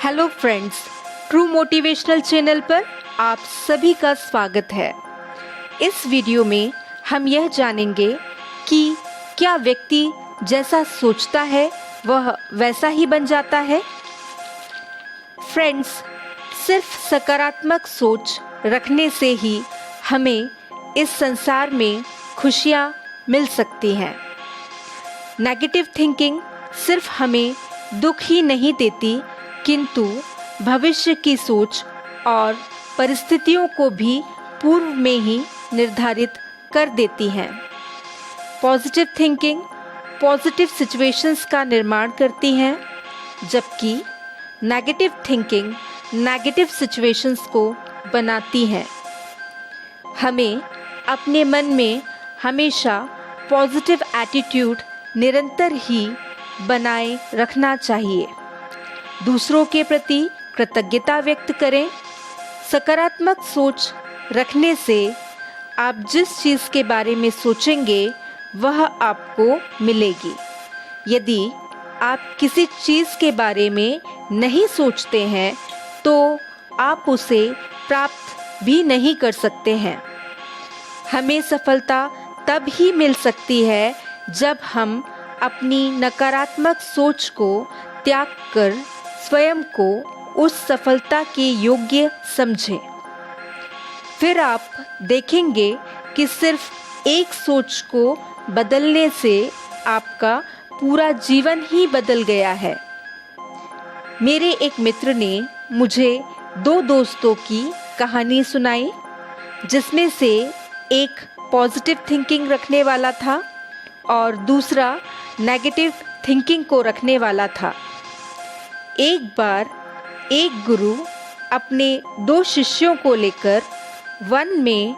Hello friends, true motivational channel पर आप सभी का स्वागत है। इस वीडियो में हम यह जानेंगे कि क्या व्यक्ति जैसा सोचता है वह वैसा ही बन जाता है। फ्रेंड्स, सिर्फ सकारात्मक सोच रखने से ही हमें इस संसार में खुशियाँ मिल सकती हैं। नेगेटिव थिंकिंग सिर्फ हमें दुख ही नहीं देती, किंतु भविष्य की सोच और परिस्थितियों को भी पूर्व में ही निर्धारित कर देती हैं। पॉजिटिव थिंकिंग पॉजिटिव सिचुएशंस का निर्माण करती हैं, जबकि नेगेटिव थिंकिंग नेगेटिव सिचुएशंस को बनाती हैं। हमें अपने मन में हमेशा पॉजिटिव एटीट्यूड निरंतर ही बनाए रखना चाहिए। दूसरों के प्रति कृतज्ञता व्यक्त करें। सकारात्मक सोच रखने से आप जिस चीज़ के बारे में सोचेंगे वह आपको मिलेगी। यदि आप किसी चीज़ के बारे में नहीं सोचते हैं तो आप उसे प्राप्त भी नहीं कर सकते हैं। हमें सफलता तब ही मिल सकती है जब हम अपनी नकारात्मक सोच को त्याग कर स्वयं को उस सफलता के योग्य समझें। फिर आप देखेंगे कि सिर्फ एक सोच को बदलने से आपका पूरा जीवन ही बदल गया है। मेरे एक मित्र ने मुझे 2 दोस्तों की कहानी सुनाई, जिसमें से एक पॉजिटिव थिंकिंग रखने वाला था और दूसरा नेगेटिव थिंकिंग को रखने वाला था। एक बार एक गुरु अपने 2 शिष्यों को लेकर वन में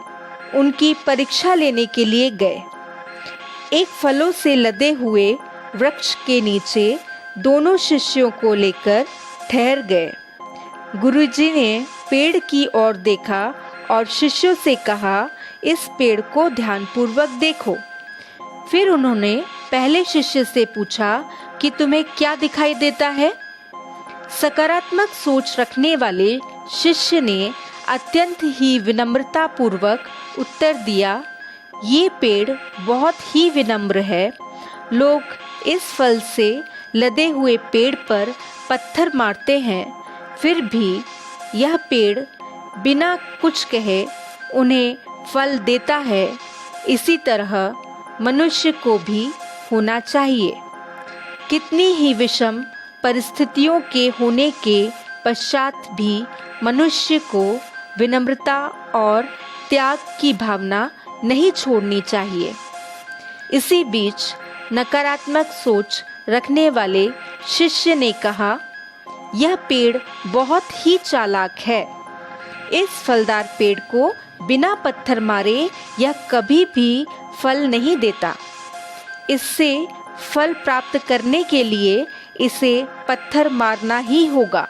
उनकी परीक्षा लेने के लिए गए। एक फलों से लदे हुए वृक्ष के नीचे दोनों शिष्यों को लेकर ठहर गए। गुरुजी ने पेड़ की ओर देखा और शिष्यों से कहा, इस पेड़ को ध्यानपूर्वक देखो। फिर उन्होंने पहले शिष्य से पूछा कि तुम्हें क्या दिखाई देता है। सकारात्मक सोच रखने वाले शिष्य ने अत्यंत ही विनम्रता पूर्वक उत्तर दिया, ये पेड़ बहुत ही विनम्र है। लोग इस फल से लदे हुए पेड़ पर पत्थर मारते हैं, फिर भी यह पेड़ बिना कुछ कहे उन्हें फल देता है। इसी तरह मनुष्य को भी होना चाहिए। कितनी ही विषम परिस्थितियों के होने के पश्चात भी मनुष्य को विनम्रता और त्याग की भावना नहीं छोड़नी चाहिए। इसी बीच नकारात्मक सोच रखने वाले शिष्य ने कहा, यह पेड़ बहुत ही चालाक है। इस फलदार पेड़ को बिना पत्थर मारे यह कभी भी फल नहीं देता। इससे फल प्राप्त करने के लिए इसे पत्थर मारना ही होगा।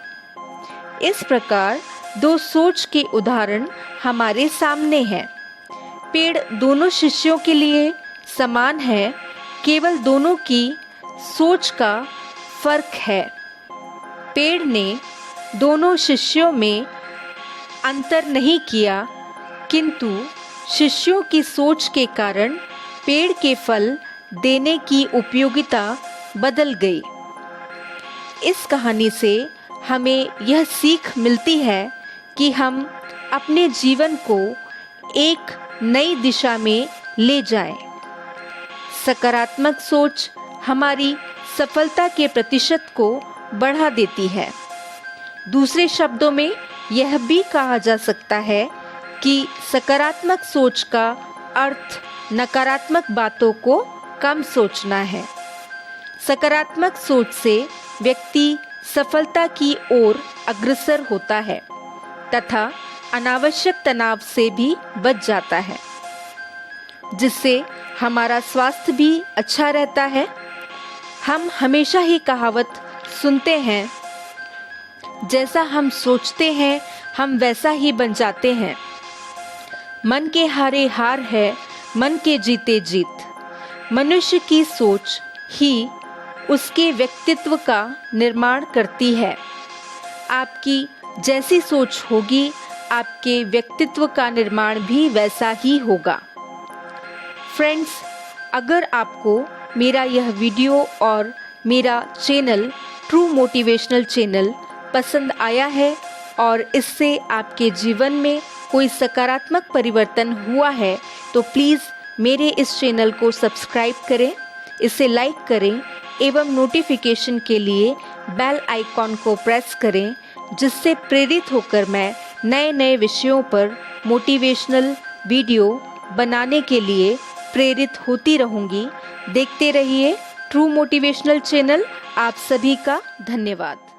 इस प्रकार 2 सोच के उदाहरण हमारे सामने हैं। पेड़ दोनों शिष्यों के लिए समान है, केवल दोनों की सोच का फर्क है। पेड़ ने दोनों शिष्यों में अंतर नहीं किया, किंतु शिष्यों की सोच के कारण पेड़ के फल देने की उपयोगिता बदल गई। इस कहानी से हमें यह सीख मिलती है कि हम अपने जीवन को एक नई दिशा में ले जाएं। सकारात्मक सोच हमारी सफलता के प्रतिशत को बढ़ा देती है। दूसरे शब्दों में यह भी कहा जा सकता है कि सकारात्मक सोच का अर्थ नकारात्मक बातों को कम सोचना है। सकारात्मक सोच से व्यक्ति सफलता की ओर अग्रसर होता है तथा अनावश्यक तनाव से भी बच जाता है, जिससे हमारा स्वास्थ्य भी अच्छा रहता है। हम हमेशा ही कहावत सुनते हैं, जैसा हम सोचते हैं हम वैसा ही बन जाते हैं। मन के हारे हार है, मन के जीते जीत। मनुष्य की सोच ही उसके व्यक्तित्व का निर्माण करती है। आपकी जैसी सोच होगी, आपके व्यक्तित्व का निर्माण भी वैसा ही होगा। फ्रेंड्स, अगर आपको मेरा यह वीडियो और मेरा चैनल ट्रू मोटिवेशनल चैनल पसंद आया है और इससे आपके जीवन में कोई सकारात्मक परिवर्तन हुआ है, तो प्लीज़ मेरे इस चैनल को सब्सक्राइब करें, इसे लाइक करें एवं नोटिफिकेशन के लिए बेल आइकॉन को प्रेस करें, जिससे प्रेरित होकर मैं नए नए विषयों पर मोटिवेशनल वीडियो बनाने के लिए प्रेरित होती रहूँगी। देखते रहिए ट्रू मोटिवेशनल चैनल। आप सभी का धन्यवाद।